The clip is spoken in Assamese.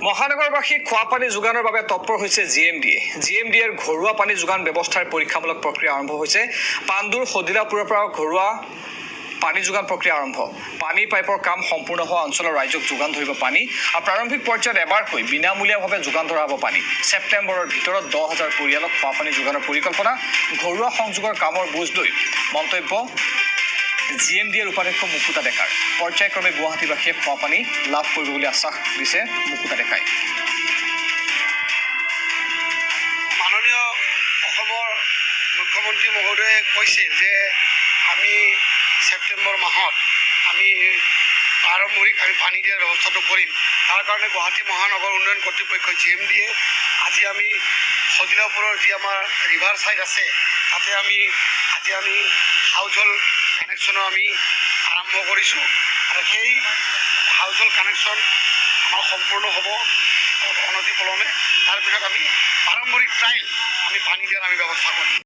মহানগৰবাসীক খোৱা পানী যোগানৰ বাবে তৎপৰ হৈছে জিএমডিএৰ ঘৰুৱা পানী যোগান ব্যৱস্থাৰ পৰীক্ষামূলক প্ৰক্ৰিয়া আৰম্ভ হৈছে। পাণ্ডুৰ সদিলাপুৰৰ পৰা ঘৰুৱা পানী যোগান প্ৰক্ৰিয়া আৰম্ভ। পানী পাইপৰ কাম সম্পূৰ্ণ হোৱা অঞ্চলৰ ৰাইজক যোগান ধৰিব পানী আৰু প্ৰাৰম্ভিক পৰ্যায়ত এবাৰকৈ বিনামূলীয়াভাৱে যোগান ধৰা হ'ব পানী। ছেপ্টেম্বৰৰ ভিতৰত 10,000 পৰিয়ালক খোৱা পানী যোগানৰ পৰিকল্পনা। ঘৰুৱা সংযোগৰ কামৰ বুজ লৈ মন্তব্য জিএমডিএৰ উপাধ্যক্ষ মুকুতা ডেকাৰ। পৰ্যায়ক্ৰমে গুৱাহাটীবাসীয়ে খোৱা পানী লাভ কৰিব বুলি আশ্বাস দিছে মুকুতা ডেকাই। মাননীয় অসমৰ মুখ্যমন্ত্ৰী মহোদয়ে কৈছে যে আমি ছেপ্টেম্বৰ মাহত আমি প্ৰাৰম্ভিক পানী দিয়াৰ ব্যৱস্থাটো কৰিম। তাৰ কাৰণে গুৱাহাটী মহানগৰ উন্নয়ন কৰ্তৃপক্ষ জিএমডিএ আজি আমি সদিলাপুৰৰ যি আমাৰ ৰিভাৰ ছাইড আছে তাতে আজি আমি হাউচ হোল্ড কানেকশ্যনো আমি আৰম্ভ কৰিছোঁ আৰু সেই হাউচ হোল্ড কানেকশ্যন আমাৰ সম্পূৰ্ণ হ'ব অনতিপলমে। তাৰপিছত আমি পাৰম্পৰিক ট্ৰাইল আমি পানী দিয়াৰ ব্যৱস্থা কৰিম।